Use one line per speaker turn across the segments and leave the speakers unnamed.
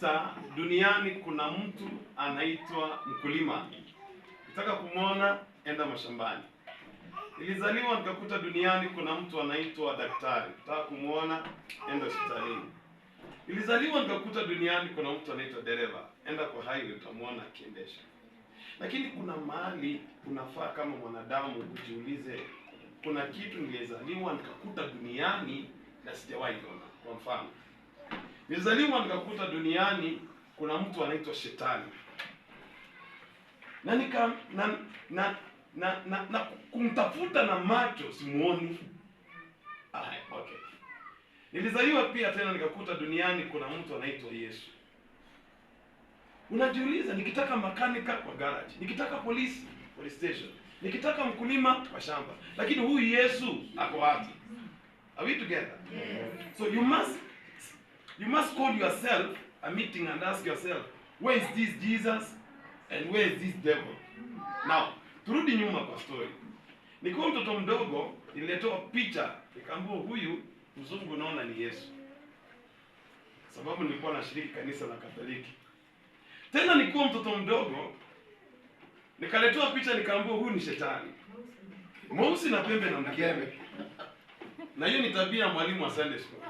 nikakuta duniani kuna mtu anaitwa mkulima. Nataka kumwona, enda mashambani. Nilizaliwa nikakuta duniani kuna mtu anaitwa daktari. Nataka kumwona, enda hospitalini. Nilizaliwa nikakuta duniani kuna mtu anaitwa dereva. Enda kwa highway utamwona akiendesha. Lakini kuna mahali unafaa kama mwanadamu ujiulize, kuna kitu nilizaliwa nikakuta duniani na sijawahi kuona. Kwa mfano, nilizaliwa nikakuta duniani kuna mtu anaitwa Shetani. Na kumtafuta na macho simuoni. Okay. Nilizaliwa pia tena nikakuta duniani kuna mtu anaitwa Yesu. Unajiuliza, nikitaka makanika kwa garage, nikitaka police station, nikitaka mkulima kwa shamba, lakini huyu Yesu ako wapi? Are we together? Yes. So you must call yourself a meeting and ask yourself, where is this Jesus and where is this devil? Now, turudi nyuma kwa story. Nikiwa mtoto mdogo, nililetewa picha, nikaambiwa huyu mzungu naona ni Yesu. Sababu nilikuwa nashiriki kanisa la Katoliki. Tena nikiwa mtoto mdogo, nikaletewa picha nikaambiwa huyu ni Shetani. Mweusi na pembe na mkia. Na hiyo ni tabia ya mwalimu wa Sunday school.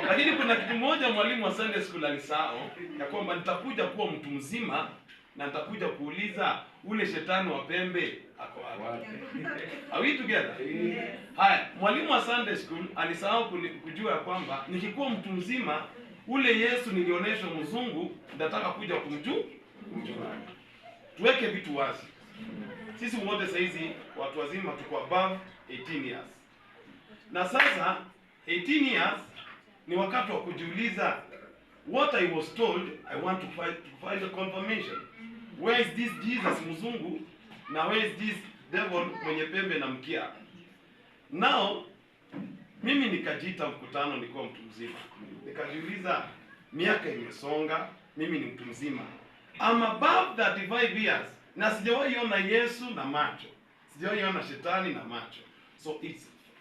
Lakini kuna kitu moja mwalimu wa Sunday school alisahau, ya kwamba nitakuja kuwa mtu mzima na nitakuja kuuliza ule Shetani wa pembe ako wapi? Are we together? Haya, mwalimu wa Sunday school alisahau kujua kwamba nikikuwa mtu mzima ule Yesu nilionyeshwa mzungu nataka kuja kumjua. Tuweke vitu wazi. Sisi wote saizi watu wazima tuko above 18 years. Na sasa 18 years ni wakati wa kujiuliza, what I was told, I want to find a confirmation. Where is this Jesus mzungu na where is this devil mwenye pembe na mkia? Now mimi nikajiita mkutano nikiwa mtu mzima. Nikajiuliza, miaka imesonga, mimi ni mtu mzima. I'm above 35 years na sijawahi ona Yesu na macho. Sijawahi ona Shetani na macho. So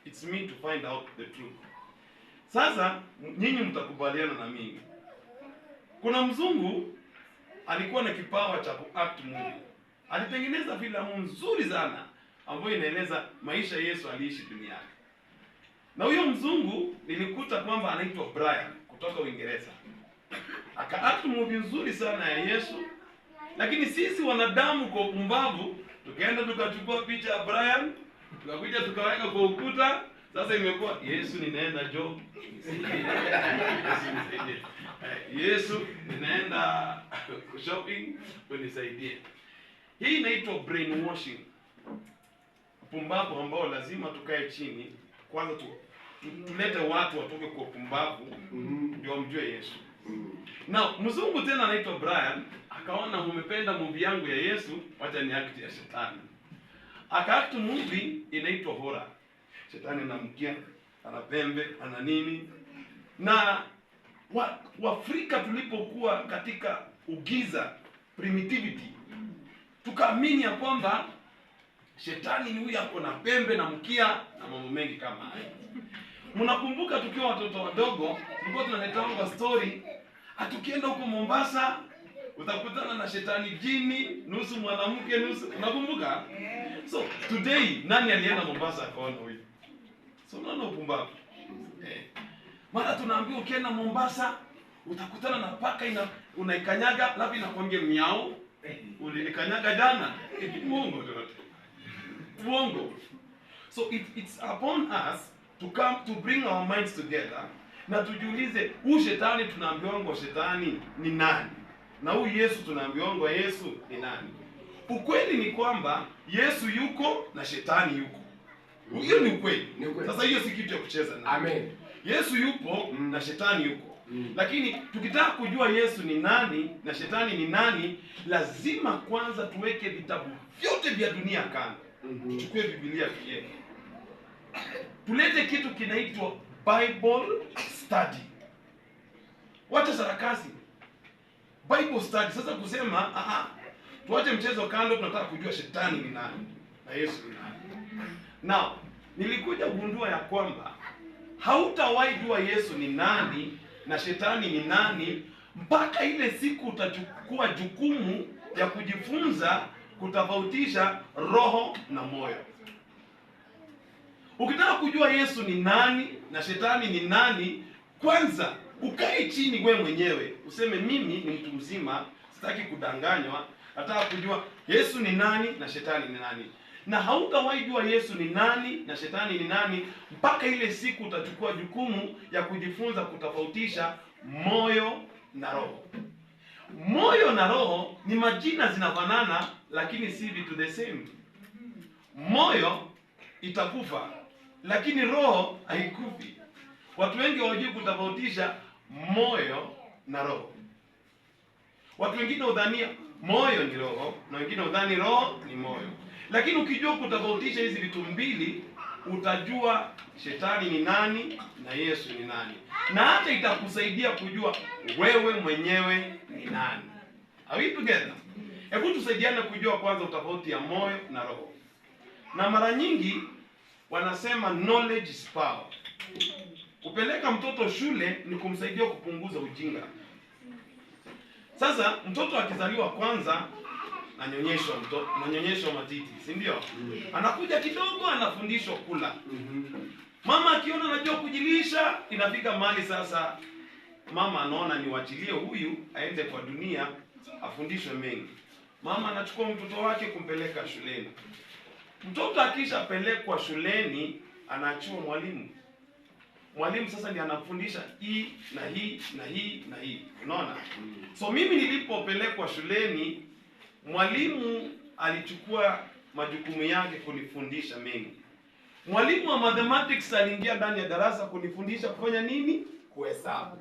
it's me to find out the truth. Sasa nyinyi mtakubaliana na mimi. Kuna mzungu alikuwa na kipawa cha kuact movie. Alitengeneza filamu nzuri sana ambayo inaeleza maisha Yesu aliishi duniani. Na huyo mzungu nilikuta kwamba anaitwa Brian kutoka Uingereza. Aka-act movie nzuri sana ya Yesu. Lakini sisi wanadamu kwa upumbavu tukaenda tukachukua picha ya Brian, tukakuja tukaweka kwa ukuta. Sasa imekuwa Yesu ninaenda job. Yesu ninaenda shopping, unisaidie. Hii inaitwa brainwashing. Upumbavu ambao lazima tukae chini kwanza tulete watu watoke kwa upumbavu ndio wamjue Yesu. Na mzungu tena anaitwa Brian akaona umependa movie yangu ya Yesu, wacha ni act ya Shetani. Aka-act movie inaitwa horror. Shetani anamkia, ana pembe, ana nini. Na Waafrika tulipokuwa katika ugiza, primitivity, tukaamini ya kwamba Shetani ni huyu ako na pembe na mkia na mambo mengi kama haya. Mnakumbuka tukiwa watoto wadogo, tulikuwa tunaletewa story, atukienda huko Mombasa utakutana na Shetani jini, nusu mwanamke nusu. Unakumbuka? So today nani alienda Mombasa akaona huyu? So unaona upumbavu. Mara tunaambiwa ukienda Mombasa utakutana na paka unaikanyaga labda inakwambia miau. Ulilikanyaga jana. Uongo yote. Uongo. So it's upon us to come to bring our minds together na tujiulize, huyu Shetani tunaambiwa Shetani ni nani? Na huyu Yesu tunaambiwa Yesu ni nani? Ukweli ni kwamba Yesu yuko na Shetani yuko. Hiyo ni ukweli. Sasa hiyo si kitu ya kucheza na. Amen. Yesu yupo na Shetani yuko. Lakini tukitaka kujua Yesu ni nani na Shetani ni nani, lazima kwanza tuweke vitabu vyote vya dunia kando. Tuchukue Biblia pekee. Tulete kitu kinaitwa Bible study. Wacha sarakasi. Bible study. Sasa kusema tuache mchezo kando, tunataka kujua Shetani ni nani na Yesu ni nani. Now, nilikuja kugundua ya kwamba hautawahi jua Yesu ni nani na Shetani ni nani mpaka ile siku utachukua jukumu ya kujifunza kutofautisha roho na moyo. Ukitaka kujua Yesu ni nani na shetani ni nani, kwanza ukae chini we mwenyewe useme, mimi ni mtu mzima, sitaki kudanganywa, nataka kujua Yesu ni nani na shetani ni nani. Na hautawahi jua Yesu ni nani na shetani ni nani mpaka ile siku utachukua jukumu ya kujifunza kutofautisha moyo na roho. Moyo na roho ni majina zinafanana, lakini si vitu the same. Moyo itakufa, lakini roho haikufi. Watu wengi hawajui kutofautisha moyo na roho. Watu wengine udhania moyo ni roho na wengine udhani roho ni moyo. Lakini ukijua kutofautisha hizi vitu mbili, utajua shetani ni nani na Yesu ni nani, na hata itakusaidia kujua wewe mwenyewe ni nani. Are we together? Hebu tusaidiane kujua kwanza utofauti ya moyo na roho. Na mara nyingi wanasema knowledge is power. Kupeleka mtoto shule ni kumsaidia kupunguza ujinga. Sasa mtoto akizaliwa kwanza nanyonyeshwa matiti, si ndio? Anakuja kidogo anafundishwa kula. Mama akiona anajua kujilisha, inafika mahali sasa mama anaona niwachilie huyu aende kwa dunia afundishwe mengi. Mama anachukua mtoto wake kumpeleka shuleni. Mtoto akishapelekwa shuleni anaachua mwalimu. Mwalimu sasa ndiye anafundisha hii na hii na hii na hii. Unaona? So mimi nilipopelekwa shuleni, mwalimu alichukua majukumu yake kunifundisha mengi. Mwalimu wa mathematics aliingia ndani ya darasa kunifundisha kufanya nini? Kuhesabu.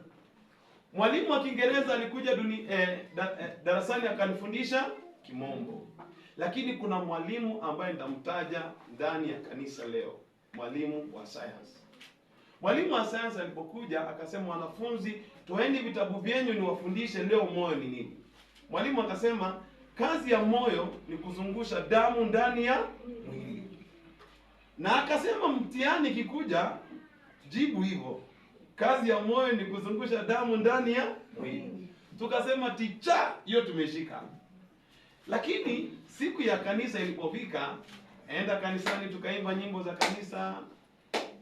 Mwalimu wa Kiingereza alikuja darasani akanifundisha Kimombo. Lakini kuna mwalimu ambaye nitamtaja ndani ya kanisa leo, mwalimu wa science. Mwalimu wa science alipokuja akasema, wanafunzi, toeni vitabu vyenu niwafundishe leo moyo ni nini. Mwalimu akasema kazi ya moyo ni kuzungusha damu ndani ya mwili. Na akasema mtihani kikuja jibu hivyo. Kazi ya moyo ni kuzungusha damu ndani ya mwili. Tukasema ticha, hiyo tumeshika. Lakini siku ya kanisa ilipofika, enda kanisani tukaimba nyimbo za kanisa,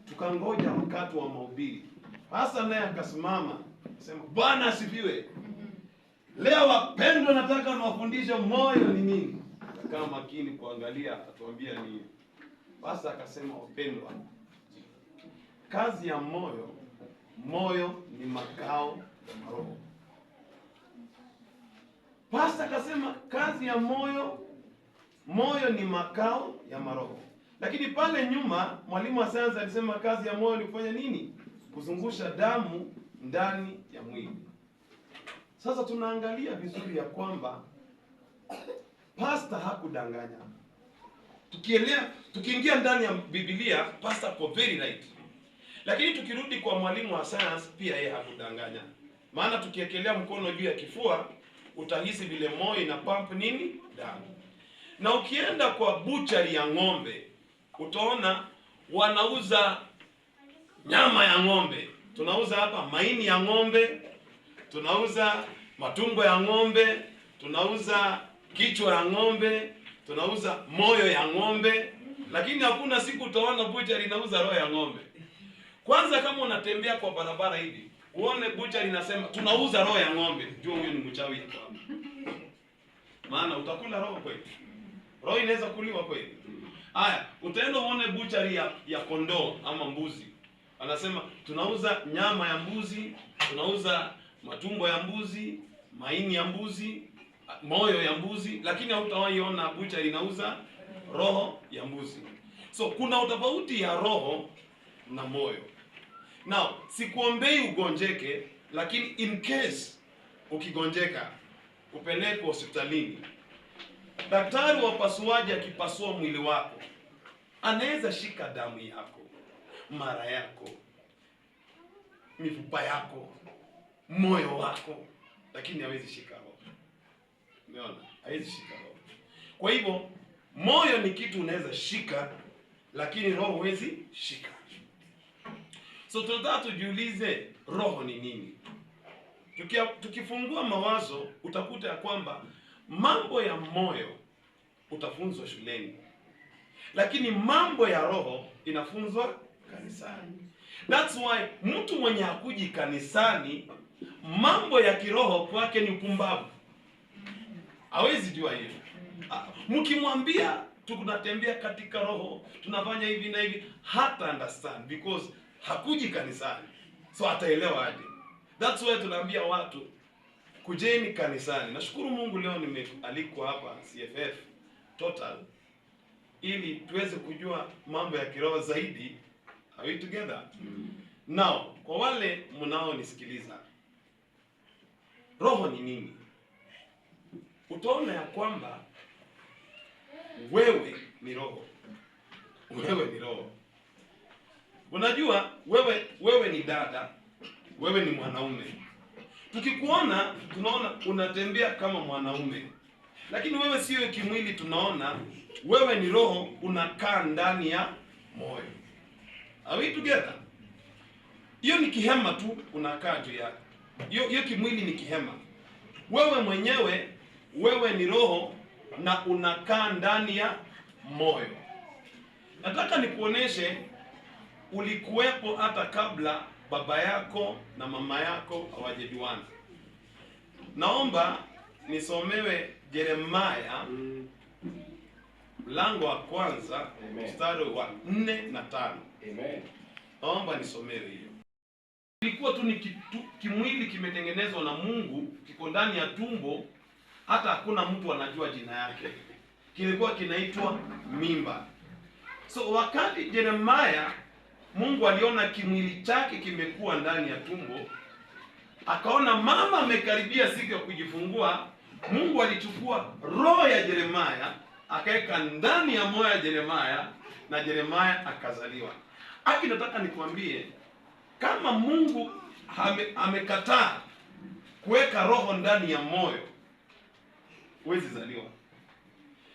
tukangoja wakati wa mahubiri. Hasa naye akasimama, akasema, Bwana asifiwe. Leo wapendwa, nataka niwafundishe moyo ni nini. Akawa makini kuangalia atuambia nini. Basi akasema, wapendwa, kazi ya moyo, moyo ni makao ya roho. Pastor akasema kazi ya moyo, moyo ni makao ya maroho. Lakini pale nyuma mwalimu wa sayansi alisema kazi ya moyo ni kufanya nini? Kuzungusha damu ndani ya mwili. Sasa tunaangalia vizuri ya kwamba pastor hakudanganya. Tukiingia ndani ya Biblia, pastor ako very right. Lakini tukirudi kwa mwalimu wa sayansi pia yeye hakudanganya. Maana tukiekelea mkono juu ya kifua utahisi vile moyo ina pump nini? Damu. Na ukienda kwa butchery ya ng'ombe, utaona wanauza nyama ya ng'ombe. Tunauza hapa maini ya ng'ombe, tunauza matumbo ya ng'ombe, tunauza kichwa ya ng'ombe, tunauza moyo ya ng'ombe, lakini hakuna siku utaona butchery inauza roho ya ng'ombe. Kwanza kama unatembea kwa barabara hivi, uone butchery inasema tunauza roho ya ng'ombe, jua huyo ni mchawi hapo. Maana utakula roho kweli? Roho inaweza kuliwa kweli? Haya, utaenda uone butchery ya kondoo ama mbuzi. Anasema tunauza nyama ya mbuzi, tunauza matumbo ya mbuzi, maini ya mbuzi, moyo ya mbuzi, lakini hautawahi ona butchery inauza roho ya mbuzi. So kuna utofauti ya roho na moyo. Now, sikuombei ugonjeke, lakini in case ukigonjeka, upeleke hospitalini. Daktari wa upasuaji akipasua mwili wako, anaweza shika damu yako, mara yako, mifupa yako, moyo wako, lakini hawezi shika roho. Umeona? Hawezi shika roho. Kwa hivyo, moyo ni kitu unaweza shika, lakini roho huwezi shika. So tunataka tujiulize roho ni nini? Tukifungua mawazo utakuta ya kwamba mambo ya moyo utafunzwa shuleni, lakini mambo ya roho inafunzwa kanisani. That's why mtu mwenye hakuji kanisani, mambo ya kiroho kwake ni upumbavu. Hawezi jua hiyo. Mkimwambia tunatembea katika roho, tunafanya hivi na hivi, hata understand because hakuji kanisani. So ataelewa aje? That's why tunaambia watu kujeni kanisani. Nashukuru Mungu leo nimealikwa hapa CFF Total ili tuweze kujua mambo ya kiroho zaidi. Are we together? Now, kwa wale mnaonisikiliza, roho ni nini? Utaona ya kwamba wewe ni roho. Wewe ni roho. Unajua wewe ni dada, wewe ni mwanaume. Tukikuona tunaona unatembea kama mwanaume, lakini wewe sio kimwili. Tunaona wewe ni roho, unakaa ndani ya moyo. Are we together? Hiyo ni kihema tu unakaa juu yake. Hiyo kimwili ni kihema. Wewe mwenyewe, wewe ni roho na unakaa ndani ya moyo. Nataka nikuoneshe ulikuwepo hata kabla baba yako na mama yako hawajajuana. Naomba nisomewe Yeremia mlango wa kwanza mstari wa 4 na 5.
Amen.
Naomba nisomewe hiyo. Ilikuwa tu ni kimwili kimetengenezwa na Mungu, kiko ndani ya tumbo, hata hakuna mtu anajua jina yake. Kilikuwa kinaitwa mimba. So wakati Yeremia, Mungu aliona kimwili chake kimekuwa ndani ya tumbo, akaona mama amekaribia siku ya kujifungua. Mungu alichukua roho ya Yeremia akaweka ndani ya moyo ya Yeremia na Yeremia akazaliwa. Haki nataka nikwambie, kama Mungu amekataa kuweka roho ndani ya moyo, huwezi zaliwa.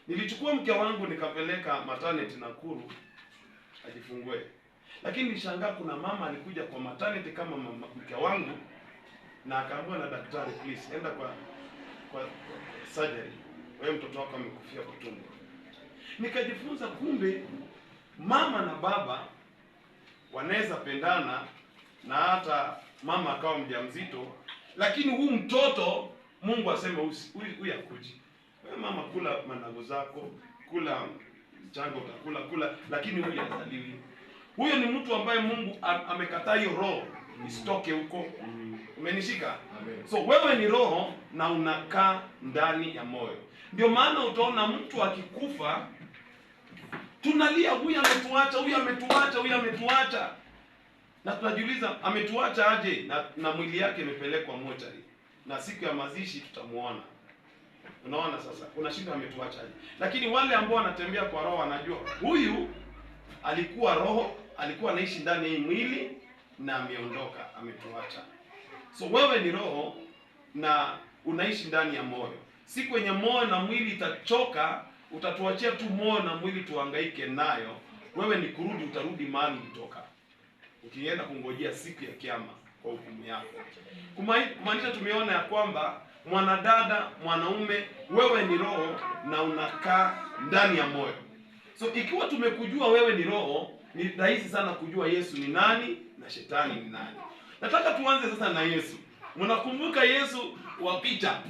Nilichukua mke wangu nikapeleka maternity Nakuru ajifungue. Lakini nilishangaa kuna mama alikuja kwa maternity kama mke wangu na akaambiwa na daktari, please enda kwa surgery. Wewe mtoto wako amekufia kwa tumbo. Nikajifunza kumbe mama na baba wanaweza pendana na hata mama akawa mjamzito, lakini huyu mtoto Mungu aseme huyu akuji. Wewe mama kula manago zako, kula chango utakula, lakini huyu hazaliwi. Huyo ni mtu ambaye Mungu amekataa hiyo roho isitoke huko. Umenishika? So wewe ni roho na unakaa ndani ya moyo. Ndio maana utaona mtu akikufa tunalia, huyu ametuacha, huyu ametuacha, huyu ametuacha. Na tunajiuliza ametuacha aje, na mwili yake imepelekwa mochari. Na siku ya mazishi tutamuona. Unaona sasa, unashinda ametuacha aje. Lakini wale ambao wanatembea kwa roho wanajua huyu alikuwa roho, alikuwa anaishi ndani ya mwili na ameondoka, ametuacha. So wewe ni roho na unaishi ndani ya moyo. Siku yenye moyo na mwili itachoka, utatuachia tu moyo na mwili tuhangaike nayo. Wewe ni kurudi, utarudi mahali ulitoka, ukienda kungojea siku ya kiyama kwa hukumu yako. Kumaanisha tumeona ya kwamba mwanadada, mwanaume, wewe ni roho na unakaa ndani ya moyo. So ikiwa tumekujua wewe ni roho, ni rahisi sana kujua Yesu ni nani na shetani ni nani. Nataka tuanze sasa na Yesu. Mnakumbuka Yesu wa picha?